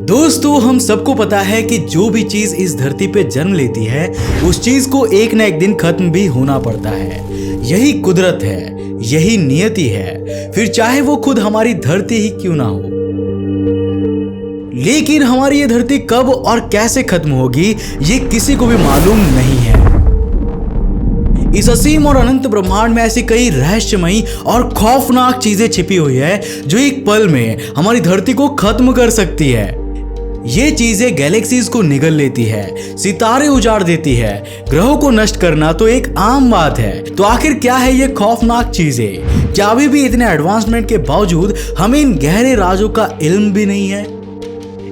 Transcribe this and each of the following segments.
दोस्तों, हम सबको पता है कि जो भी चीज इस धरती पे जन्म लेती है उस चीज को एक ना एक दिन खत्म भी होना पड़ता है। यही कुदरत है, यही नियति है, फिर चाहे वो खुद हमारी धरती ही क्यों ना हो। लेकिन हमारी ये धरती कब और कैसे खत्म होगी ये किसी को भी मालूम नहीं है। इस असीम और अनंत ब्रह्मांड में ऐसी कई रहस्यमयी और खौफनाक चीजें छिपी हुई है जो एक पल में हमारी धरती को खत्म कर सकती है। ये चीजें गैलेक्सीज को निगल लेती है, सितारे उजाड़ देती है, ग्रहों को नष्ट करना तो एक आम बात है। तो आखिर क्या है ये खौफनाक चीजें? क्या अभी भी इतने एडवांसमेंट के बावजूद हमें इन गहरे राजों का इल्म भी नहीं है?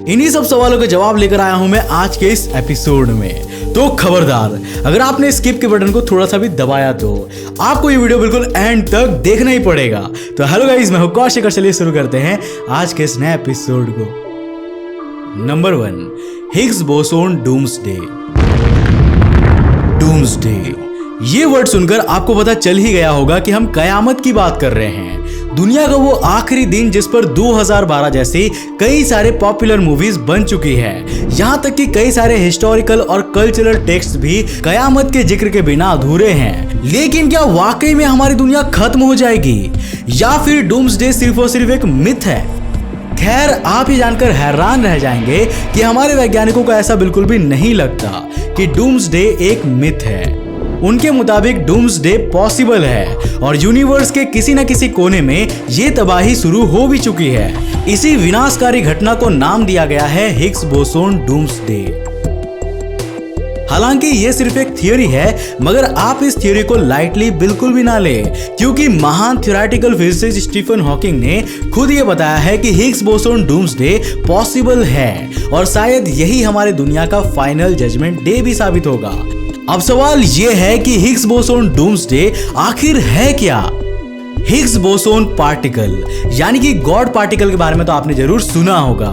इन्हीं सब सवालों के जवाब लेकर आया हूं मैं आज के इस एपिसोड में। तो खबरदार, अगर आपने स्किप के बटन को थोड़ा सा भी दबाया तो आपको ये वीडियो बिल्कुल एंड तक देखना ही पड़ेगा। तो हेलो गाइस, मैं हूं कौशिक, चलिए शुरू करते हैं आज के इस नए एपिसोड को। Number 1, Higgs boson doomsday. Doomsday, ये वर्ड सुनकर आपको पता चल ही गया होगा कि हम कयामत की बात कर रहे हैं। दुनिया का वो आखिरी दिन जिस पर 2012 जैसी कई सारे पॉपुलर मूवीज बन चुकी है। यहाँ तक कि कई सारे हिस्टोरिकल और कल्चरल टेक्स्ट भी कयामत के जिक्र के बिना अधूरे हैं। लेकिन क्या वाकई में हमारी दुनिया खत्म हो जाएगी या फिर डूम्सडे सिर्फ और सिर्फ एक मिथ है? खैर, आप ये जानकर हैरान रह जाएंगे कि हमारे वैज्ञानिकों को ऐसा बिल्कुल भी नहीं लगता कि डूम्सडे एक मिथ है। उनके मुताबिक डूम्सडे पॉसिबल है और यूनिवर्स के किसी न किसी कोने में ये तबाही शुरू हो भी चुकी है। इसी विनाशकारी घटना को नाम दिया गया है हिग्स बोसोन डूम्सडे। हालांकि ये सिर्फ एक थियोरी है, मगर आप इस थियोरी को लाइटली बिल्कुल भी ना लें, क्योंकि महान थ्योरेटिकल फिजिसिस्ट स्टीफन हॉकिंग ने खुद ये बताया है कि हिग्स बोसोन डूम्सडे पॉसिबल है और शायद यही हमारे दुनिया का फाइनल जजमेंट डे भी साबित होगा। अब सवाल ये है कि हिग्स बोसोन डूम्सडे आखिर है क्या? हिग्स बोसोन पार्टिकल यानी कि गॉड पार्टिकल के बारे में तो आपने जरूर सुना होगा।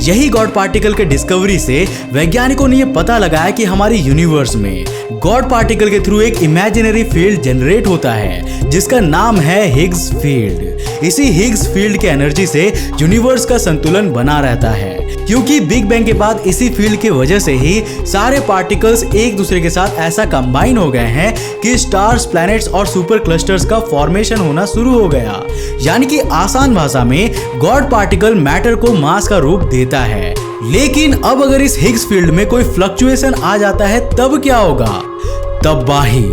यही गॉड पार्टिकल के डिस्कवरी से वैज्ञानिकों ने यह पता लगाया कि हमारे यूनिवर्स में गॉड पार्टिकल के थ्रू एक इमेजिनरी फील्ड जनरेट होता है जिसका नाम है हिग्स फील्ड। इसी हिग्स फील्ड के एनर्जी से यूनिवर्स का संतुलन बना रहता है, क्योंकि बिग बैंग के बाद इसी फील्ड की वजह से ही सारे पार्टिकल्स एक दूसरे के साथ ऐसा कंबाइन हो गए हैं कि स्टार्स, प्लैनेट्स और सुपर क्लस्टर्स का फॉर्मेशन होना शुरू हो गया। यानी कि आसान भाषा में गॉड पार्टिकल मैटर को मास का रूप देता है। लेकिन अब अगर इस हिग्स फील्ड में कोई फ्लक्चुएशन आ जाता है तब क्या होगा? तबाही।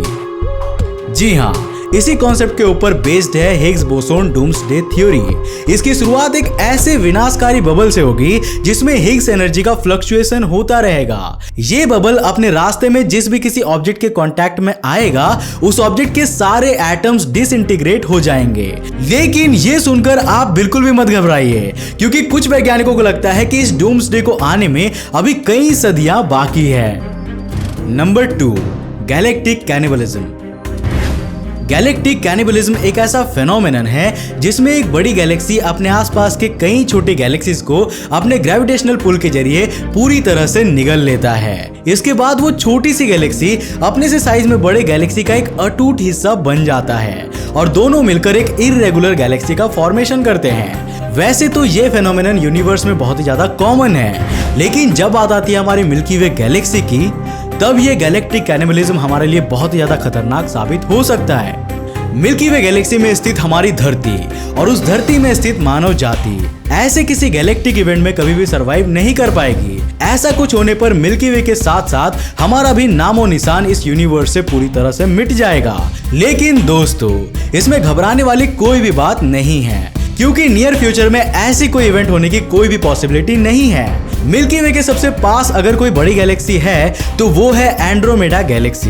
जी हाँ, इसी कॉन्सेप्ट के ऊपर बेस्ड है हिग्स बोसोन डूम्सडे थ्योरी। इसकी शुरुआत एक ऐसे विनाशकारी बबल से होगी जिसमें हिग्स एनर्जी का फ्लक्चुएशन होता रहेगा। ये बबल अपने रास्ते में जिस भी किसी ऑब्जेक्ट के कांटेक्ट में आएगा उस ऑब्जेक्ट के सारे एटम्स डिसइंटीग्रेट हो जाएंगे। लेकिन ये सुनकर आप बिल्कुल भी मत घबराइए, क्योंकि कुछ वैज्ञानिकों को लगता है कि इस डूम्सडे को आने में अभी कई सदियां बाकी है। Number 2, galactic cannibalism. Galactic cannibalism एक ऐसा फेनोमेनन है जिसमें एक बड़ी गैलेक्सी अपने आसपास के कई छोटे गैलेक्सीज को अपने ग्रेविटेशनल पुल के जरिए पूरी तरह से निगल लेता है। इसके बाद वो छोटी सी गैलेक्सी अपने से साइज में बड़े गैलेक्सी का एक अटूट हिस्सा बन जाता है और दोनों मिलकर एक इर्रेगुलर गैलेक्सी का फॉर्मेशन करते हैं। वैसे तो ये फेनोमेनन यूनिवर्स में बहुत ही ज्यादा कॉमन है, लेकिन जब बात आती है हमारी मिल्की वे गैलेक्सी की, तब ये गैलेक्टिक कैनिबलिज्म हमारे लिए बहुत ही ज्यादा खतरनाक साबित हो सकता है। मिल्की वे गैलेक्सी में स्थित हमारी धरती और उस धरती में स्थित मानव जाति ऐसे किसी गैलेक्टिक इवेंट में कभी भी सरवाइव नहीं कर पाएगी। ऐसा कुछ होने पर मिल्की वे के साथ साथ हमारा भी नामो निशान इस यूनिवर्स से पूरी तरह से मिट जाएगा। लेकिन दोस्तों, इसमें घबराने वाली कोई भी बात नहीं है, क्योंकि नियर फ्यूचर में ऐसी कोई इवेंट होने की कोई भी पॉसिबिलिटी नहीं है। मिल्की वे के सबसे पास अगर कोई बड़ी गैलेक्सी है तो वो है एंड्रोमेडा गैलेक्सी।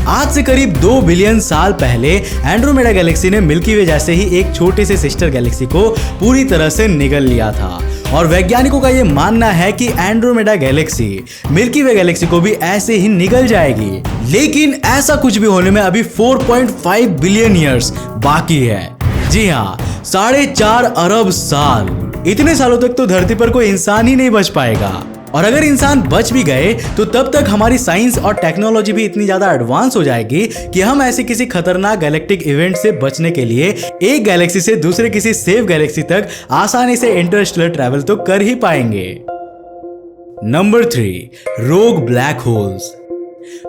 आज से करीब 2 बिलियन साल पहले एंड्रोमेडा गैलेक्सी ने मिल्की वे जैसे ही एक छोटे से सिस्टर गैलेक्सी को पूरी तरह से निगल लिया था और वैज्ञानिकों का ये मानना है कि एंड्रोमेडा गैलेक्सी मिल्की वे गैलेक्सी को भी ऐसे ही निगल जाएगी। लेकिन ऐसा कुछ भी होने में अभी 4.5 बिलियन ईयर्स बाकी है। जी हाँ, 4.5 अरब साल। इतने सालों तक तो धरती पर कोई इंसान ही नहीं बच पाएगा, और अगर इंसान बच भी गए तो तब तक हमारी साइंस और टेक्नोलॉजी भी इतनी ज्यादा एडवांस हो जाएगी कि हम ऐसे किसी खतरनाक गैलेक्टिक इवेंट से बचने के लिए एक गैलेक्सी से दूसरे किसी सेफ गैलेक्सी तक आसानी से इंटरस्टेलर ट्रैवल तो कर ही पाएंगे। नंबर 3, रोग ब्लैक होल्स।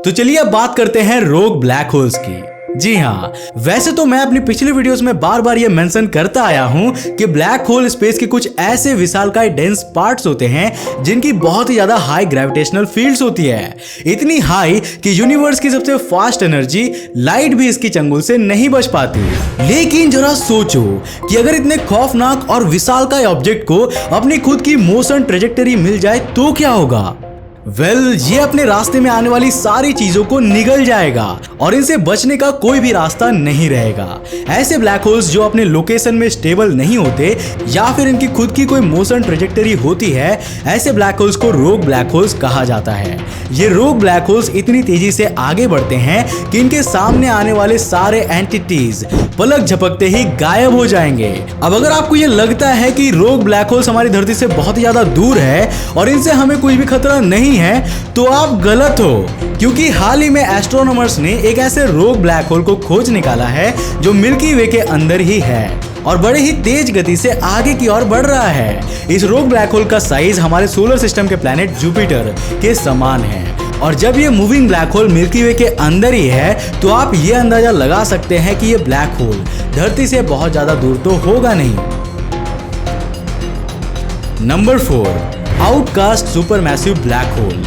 तो चलिए अब बात करते हैं रोग ब्लैक होल्स की। जी हाँ, वैसे तो मैं अपनी पिछली वीडियोस में बार बार ये मेंशन करता आया हूं कि ब्लैक होल स्पेस के कुछ ऐसे विशालकाय डेंस पार्ट्स होते हैं जिनकी बहुत ही ज्यादा हाई ग्रेविटेशनल फील्ड्स होती है, इतनी हाई कि यूनिवर्स की सबसे फास्ट एनर्जी लाइट भी इसकी चंगुल से नहीं बच पाती। लेकिन जरा सोचो कि अगर इतने खौफनाक और विशालकाय ऑब्जेक्ट को अपनी खुद की मोशन ट्रेजेक्टरी मिल जाए तो क्या होगा? ये अपने रास्ते में आने वाली सारी चीजों को निगल जाएगा और इनसे बचने का कोई भी रास्ता नहीं रहेगा। ऐसे ब्लैक होल्स जो अपने लोकेशन में स्टेबल नहीं होते या फिर इनकी खुद की कोई मोशन ट्रेजेक्टरी होती है, ऐसे ब्लैक होल्स को रोग ब्लैक होल्स कहा जाता है। ये रोग ब्लैक होल्स इतनी तेजी से आगे बढ़ते हैं कि इनके सामने आने वाले सारे एंटिटीज पलक झपकते ही गायब हो जाएंगे। अब अगर आपको ये लगता है कि रोग ब्लैक होल्स हमारी धरती से बहुत ही ज्यादा दूर है और इनसे हमें कोई भी खतरा नहीं है, तो आप गलत हो, क्योंकि हाल ही में एस्ट्रोनॉमर्स ने एक ऐसे रोग ब्लैक होल को खोज निकाला है जो मिल्की वे के अंदर ही है और बड़े ही तेज गति से आगे की ओर बढ़ रहा है। इस रोग ब्लैक होल का साइज हमारे सोलर सिस्टम के प्लैनेट जुपिटर के समान है और जब ये मूविंग ब्लैक होल मिल्की वे के अंदर ही है तो आप ये अंदाजा लगा सकते हैं कि ये ब्लैक होल धरती से बहुत ज्यादा दूर तो होगा नहीं। Number 4, outcast supermassive black hole.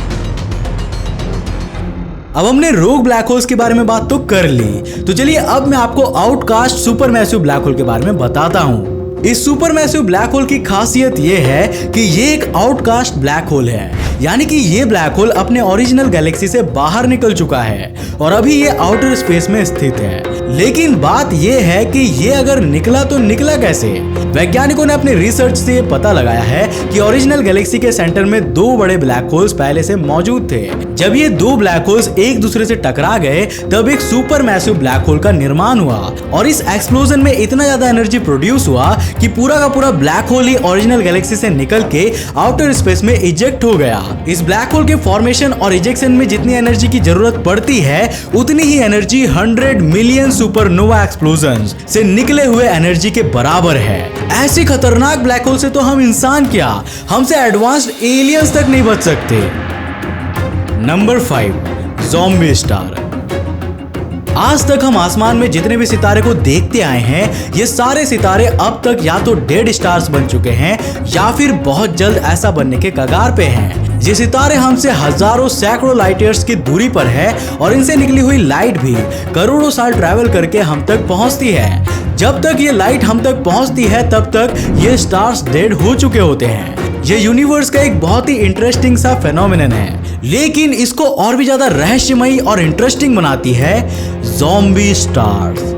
अब हमने रोग ब्लैक होल्स के बारे में बात तो कर ली, तो चलिए अब मैं आपको आउटकास्ट सुपरमैसिव ब्लैक होल के बारे में बताता हूं। इस सुपरमैसिव ब्लैक होल की खासियत ये है कि ये एक आउटकास्ट ब्लैक होल है, यानी कि ये ब्लैक होल अपने ओरिजिनल गैलेक्सी से बाहर निकल चुका है और अभी ये आउटर स्पेस में स्थित है। लेकिन बात ये है कि ये अगर निकला तो निकला कैसे? वैज्ञानिकों ने अपने रिसर्च से पता लगाया है कि ओरिजिनल गैलेक्सी के सेंटर में 2 बड़े ब्लैक होल्स पहले से मौजूद थे। जब ये 2 ब्लैक होल्स एक दूसरे से टकरा गए तब एक सुपरमैसिव ब्लैक होल का निर्माण हुआ और इस एक्सप्लोजन में इतना ज्यादा एनर्जी प्रोड्यूस हुआ कि पूरा का पूरा ब्लैक होल ही ओरिजिनल गैलेक्सी से निकल के आउटर स्पेस में इजेक्ट हो गया। इस ब्लैक होल के फॉर्मेशन और इजेक्शन में जितनी एनर्जी की जरूरत पड़ती है उतनी ही एनर्जी 100 मिलियन सुपरनोवा एक्सप्लोजन्स से निकले हुए एनर्जी के बराबर है। ऐसी खतरनाक ब्लैक होल से तो हम इंसान क्या, हमसे एडवांस्ड एलियंस तक नहीं बच सकते। Number 5, zombie star. आज तक हम आसमान में जितने भी सितारे को देखते आए हैं, ये सारे सितारे अब तक या तो डेड स्टार्स बन चुके हैं या फिर बहुत जल्द ऐसा बनने के कगार पे हैं। ये सितारे हमसे हजारों सैकड़ों लाइट ईयर्स की दूरी पर है और इनसे निकली हुई लाइट भी करोड़ों साल ट्रैवल करके हम तक पहुंचती है। जब तक ये लाइट हम तक पहुंचती है तब तक ये स्टार्स डेड हो चुके होते हैं। ये यूनिवर्स का एक बहुत ही इंटरेस्टिंग सा फेनोमेनन है, लेकिन इसको और भी ज्यादा रहस्यमयी और इंटरेस्टिंग बनाती है ज़ॉम्बी स्टार्स।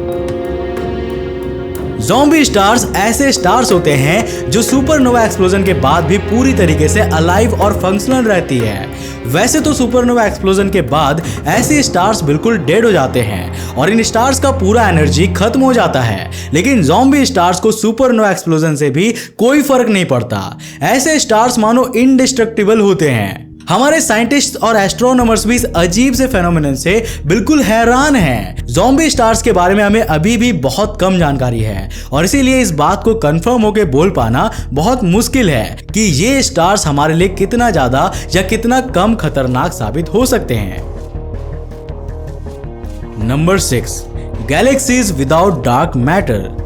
ज़ॉम्बी स्टार्स ऐसे स्टार्स होते हैं जो सुपरनोवा एक्सप्लोजन के बाद भी पूरी तरीके से अलाइव और फंक्शनल रहती है। वैसे तो सुपरनोवा एक्सप्लोजन के बाद ऐसे स्टार्स बिल्कुल डेड हो जाते हैं और इन स्टार्स का पूरा एनर्जी खत्म हो जाता है, लेकिन ज़ॉम्बी स्टार्स को सुपरनोवा एक्सप्लोजन से भी कोई फर्क नहीं पड़ता। ऐसे स्टार्स मानो इंडिस्ट्रक्टिबल होते हैं। हमारे साइंटिस्ट और एस्ट्रोनॉमर्स भी इस अजीब से फेनोमेनन से बिल्कुल हैरान हैं। ज़ॉम्बी स्टार्स के बारे में हमें अभी भी बहुत कम जानकारी है और इसीलिए इस बात को कंफर्म होकर बोल पाना बहुत मुश्किल है कि ये स्टार्स हमारे लिए कितना ज्यादा या कितना कम खतरनाक साबित हो सकते हैं। Number 6, galaxies without dark matter.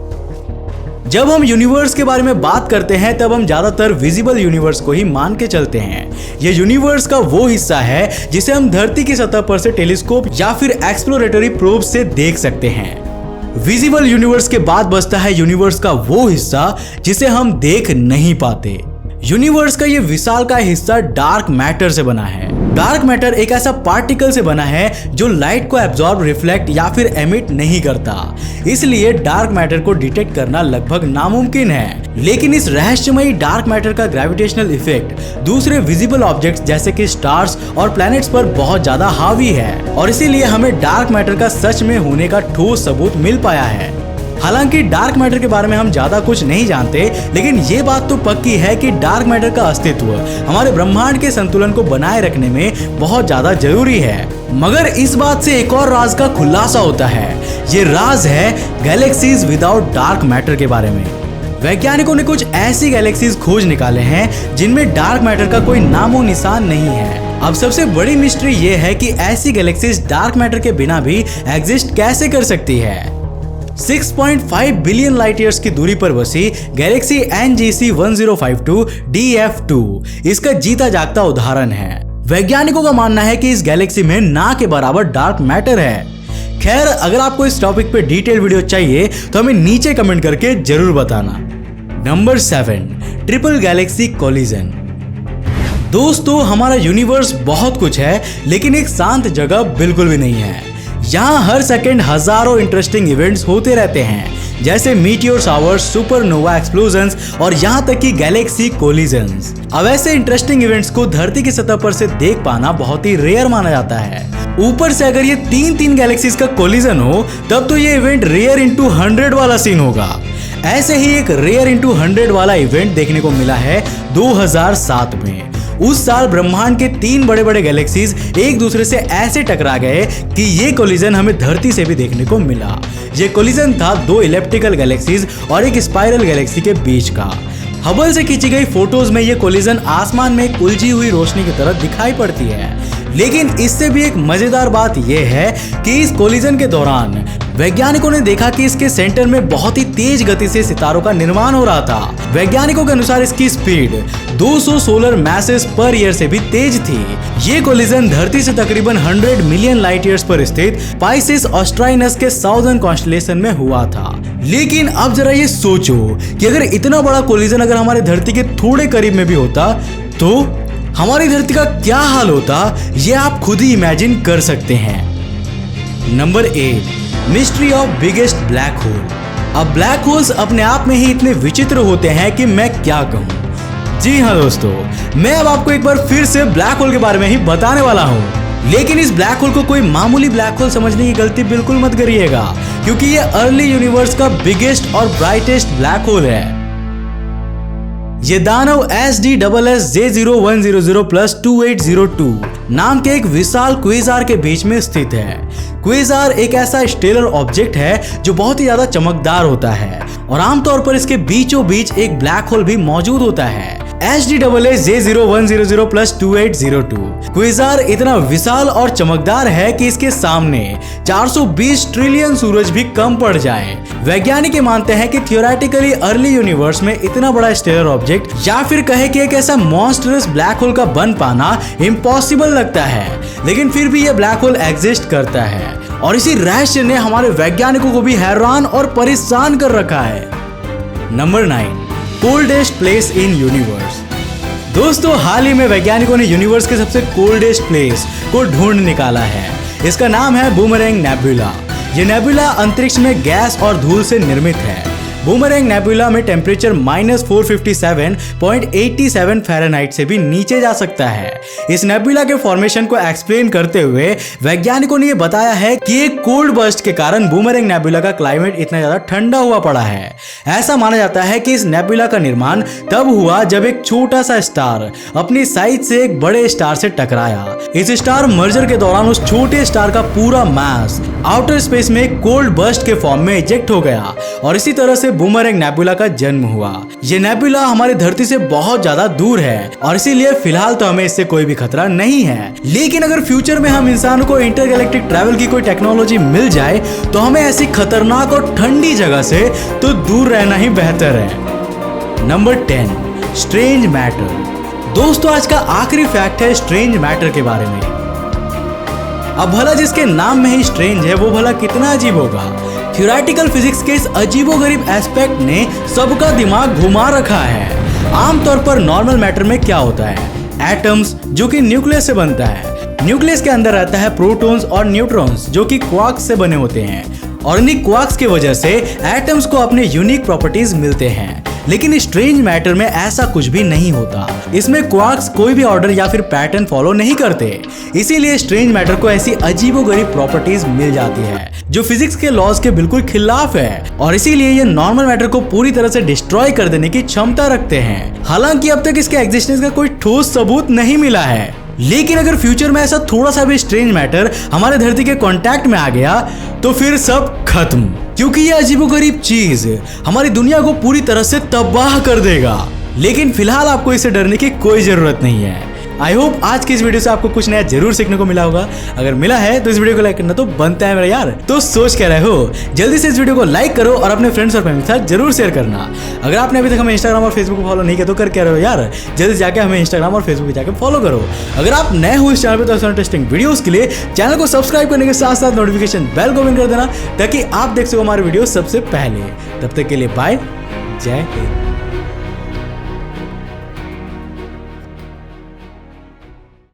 जब हम यूनिवर्स के बारे में बात करते हैं तब हम ज्यादातर विजिबल यूनिवर्स को ही मान के चलते हैं। यह यूनिवर्स का वो हिस्सा है जिसे हम धरती की सतह पर से टेलीस्कोप या फिर एक्सप्लोरेटरी प्रोब से देख सकते हैं। विजिबल यूनिवर्स के बाद बचता है यूनिवर्स का वो हिस्सा जिसे हम देख नहीं पाते। यूनिवर्स का ये विशाल का हिस्सा डार्क मैटर से बना है। डार्क मैटर एक ऐसा पार्टिकल से बना है जो लाइट को एब्जॉर्ब, रिफ्लेक्ट या फिर एमिट नहीं करता, इसलिए डार्क मैटर को डिटेक्ट करना लगभग नामुमकिन है। लेकिन इस रहस्यमयी डार्क मैटर का ग्रेविटेशनल इफेक्ट दूसरे विजिबल ऑब्जेक्ट्स जैसे कि स्टार्स और प्लैनेट्स पर बहुत ज्यादा हावी है और इसीलिए हमें डार्क मैटर का सच में होने का ठोस सबूत मिल पाया है। हालांकि डार्क मैटर के बारे में हम ज्यादा कुछ नहीं जानते, लेकिन ये बात तो पक्की है कि डार्क मैटर का अस्तित्व हमारे ब्रह्मांड के संतुलन को बनाए रखने में बहुत ज्यादा जरूरी है। मगर इस बात से एक और राज का खुलासा होता है। ये राज है गैलेक्सीज विदाउट डार्क मैटर के बारे में। वैज्ञानिकों ने कुछ ऐसी गैलेक्सीज खोज निकाले हैं जिनमें डार्क मैटर का कोई नामो निशान नहीं है। अब सबसे बड़ी मिस्ट्री ये है कि ऐसी गैलेक्सीज डार्क मैटर के बिना भी एग्जिस्ट कैसे कर सकती है। 6.5 बिलियन लाइट ईयर्स की दूरी पर बसी गैलेक्सी NGC 1052 DF2 इसका जीता जागता उदाहरण है। वैज्ञानिकों का मानना है कि इस गैलेक्सी में ना के बराबर डार्क मैटर है। खैर, अगर आपको इस टॉपिक पे डिटेल वीडियो चाहिए तो हमें नीचे कमेंट करके जरूर बताना। Number 7, triple Galaxy collision. दोस्तों, हमारा यूनिवर्स बहुत कुछ है लेकिन एक शांत जगह बिल्कुल भी नहीं है। यहाँ हर सेकंड हजारों इंटरेस्टिंग इवेंट्स होते रहते हैं, जैसे मीटियोर शावर्स, सुपरनोवा एक्सप्लोजन्स और यहाँ तक कि गैलेक्सी कोलिजन्स। अब ऐसे इंटरेस्टिंग इवेंट्स को धरती की सतह पर से देख पाना बहुत ही रेयर माना जाता है। ऊपर से अगर ये तीन गैलेक्सीज का कोलिजन हो तब तो ये इवेंट रेयर इंटू 100 वाला सीन होगा। ऐसे ही एक रेयर इंटू 100 वाला इवेंट देखने को मिला है 2007 में। उस साल ब्रह्मांड के 3 बड़े बड़े गैलेक्सीज एक दूसरे से ऐसे टकरा गए कि ये कोलिजन हमें धरती से भी देखने को मिला। ये कोलिजन था 2 इलिप्टिकल गैलेक्सीज और एक स्पाइरल गैलेक्सी के बीच का। हबल से खींची गई फोटोज में ये कोलिजन आसमान में एक उलझी हुई रोशनी की तरह दिखाई पड़ती है। लेकिन इससे भी एक मजेदार बात यह है कि इस कोलिजन के दौरान वैज्ञानिकों ने देखा कि इसके सेंटर में बहुत ही तेज गति से सितारों का निर्माण हो रहा था। वैज्ञानिकों के अनुसार इसकी speed 200 solar masses per year से भी तेज थी। ये कोलिजन धरती से तकरीबन 100 मिलियन लाइट ईयर्स पर स्थित पाइसेस ऑस्ट्राइनस के साउदर्न कॉन्स्टेलेशन में हुआ था। लेकिन अब जरा ये सोचो कि अगर इतना बड़ा कोलिजन अगर हमारे धरती के थोड़े करीब में भी होता तो हमारी धरती का क्या हाल होता, ये आप खुद ही इमेजिन कर सकते हैं। Number 8, mystery of biggest black hole. अब ब्लैक होल्स अपने आप में ही इतने विचित्र होते हैं कि मैं क्या कहूँ। जी हाँ दोस्तों, मैं अब आपको एक बार फिर से ब्लैक होल के बारे में ही बताने वाला हूँ। लेकिन इस ब्लैक होल को कोई मामूली ब्लैक होल समझने की गलती बिल्कुल मत करिएगा, क्योंकि ये अर्ली यूनिवर्स का बिगेस्ट और ब्राइटेस्ट ब्लैक होल है। ये दानव SDSS J0100+2802 नाम के एक विशाल क्वेजार के बीच में स्थित है। क्वेजार एक ऐसा स्टेलर ऑब्जेक्ट है जो बहुत ही ज्यादा चमकदार होता है और आमतौर पर इसके बीचों बीच एक ब्लैक होल भी मौजूद होता है। SDSS J0100+2802 क्वेजार इतना विशाल और चमकदार है कि इसके सामने 420 ट्रिलियन सूरज भी कम पड़ जाए। वैज्ञानिक मानते हैं कि थियोरेटिकली अर्ली यूनिवर्स में इतना बड़ा स्टेलर ऑब्जेक्ट या फिर कहे कि एक ऐसा मॉन्स्टरस ब्लैक होल का बन पाना इम्पॉसिबल लगता है, लेकिन फिर भी यह ब्लैक होल एग्जिस्ट करता है और इसी रहस्य ने हमारे वैज्ञानिकों को भी हैरान और परेशान कर रखा है। Number 9, coldest place in universe. दोस्तों, हाल ही में वैज्ञानिकों ने यूनिवर्स के सबसे कोल्डेस्ट प्लेस को ढूंढ निकाला है। इसका नाम है बूमरैंग नेबुला। ये नेबुला अंतरिक्ष में गैस और धूल से निर्मित है। बूमरैंग नेबुला में टेम्परेचर -457.87 फ़ारेनहाइट से भी नीचे जा सकता है। इस नेबुला के फॉर्मेशन को एक्सप्लेन करते हुए वैज्ञानिकों ने ये बताया है कि एक कोल्ड बर्स्ट के कारण बूमरैंग नेबुला का क्लाइमेट इतना ज्यादा ठंडा हुआ पड़ा है। ऐसा माना जाता है कि इस नेबुला का निर्माण तब हुआ जब एक छोटा सा स्टार अपनी साइज से एक बड़े स्टार से टकराया। इस स्टार मर्जर के दौरान उस छोटे स्टार का पूरा मास आउटर स्पेस में एक कोल्ड बर्स्ट के फॉर्म में इजेक्ट हो गया और इसी तरह से बूमरैंग नेबुला का जन्म हुआ। ये नेबुला हमारी धरती से बहुत ज्यादा दूर है और इसीलिए फिलहाल तो हमें इससे कोई भी खतरा नहीं है। लेकिन अगर फ्यूचर में हम इंसानों को इंटरगैलेक्टिक ट्रैवल की कोई टेक्नोलॉजी मिल जाए तो हमें ऐसी खतरनाक और ठंडी जगह से तो दूर रहना ही बेहतर है। Number 10, strange matter. दोस्तों, आज का आखिरी फैक्ट है स्ट्रेंज मैटर के बारे में। अब भला जिसके नाम में ही स्ट्रेंज है वो भला कितना अजीब होगा। थ्योरेटिकल फिजिक्स के इस अजीबोगरीब एस्पेक्ट ने सबका दिमाग घुमा रखा है। आमतौर पर नॉर्मल मैटर में क्या होता है, एटम्स जो कि न्यूक्लियस से बनता है। न्यूक्लियस के अंदर रहता है प्रोटॉन्स और न्यूट्रॉन्स जो कि क्वार्क्स से बने होते हैं और इन्हीं क्वार्क्स की वजह से एटम्स को अपने यूनिक प्रॉपर्टीज मिलते हैं। लेकिन स्ट्रेंज मैटर में ऐसा कुछ भी नहीं होता। इसमें क्वार्क्स कोई भी ऑर्डर या फिर पैटर्न फॉलो नहीं करते, इसीलिए स्ट्रेंज मैटर को ऐसी अजीबोगरीब प्रॉपर्टीज मिल जाती है जो फिजिक्स के लॉज के बिल्कुल खिलाफ है और इसीलिए ये नॉर्मल मैटर को पूरी तरह से डिस्ट्रॉय कर देने की क्षमता रखते हैं। हालांकि अब तक इसके एग्जिस्टेंस का कोई ठोस सबूत नहीं मिला है, लेकिन अगर फ्यूचर में ऐसा थोड़ा सा भी स्ट्रेंज मैटर हमारे धरती के कांटेक्ट में आ गया तो फिर सब खत्म। क्योंकि ये अजीबोगरीब चीज हमारी दुनिया को पूरी तरह से तबाह कर देगा। लेकिन फिलहाल आपको इससे डरने की कोई जरूरत नहीं है। आई होप आज की इस वीडियो से आपको कुछ नया जरूर सीखने को मिला होगा। अगर मिला है तो इस वीडियो को लाइक करना तो बनता है मेरा यार। तो सोच क्या रहे हो, जल्दी से इस वीडियो को लाइक करो और अपने फ्रेंड्स और फैमिली के साथ जरूर शेयर करना। अगर आपने अभी तक हमें इंस्टाग्राम और फेसबुक पर फॉलो नहीं किया तो कर क्या रहे हो यार, जल्दी जाके हमें इंस्टाग्राम और फेसबुक पे जाके फॉलो करो। अगर आप नए हो इस चैनल पे तो इंटरेस्टिंग वीडियोस के लिए चैनल को सब्सक्राइब करने के साथ साथ नोटिफिकेशन बेल को ऑन कर देना ताकि आप देख सको हमारे वीडियो सबसे पहले। तब तक के लिए बाय, जय हिंद।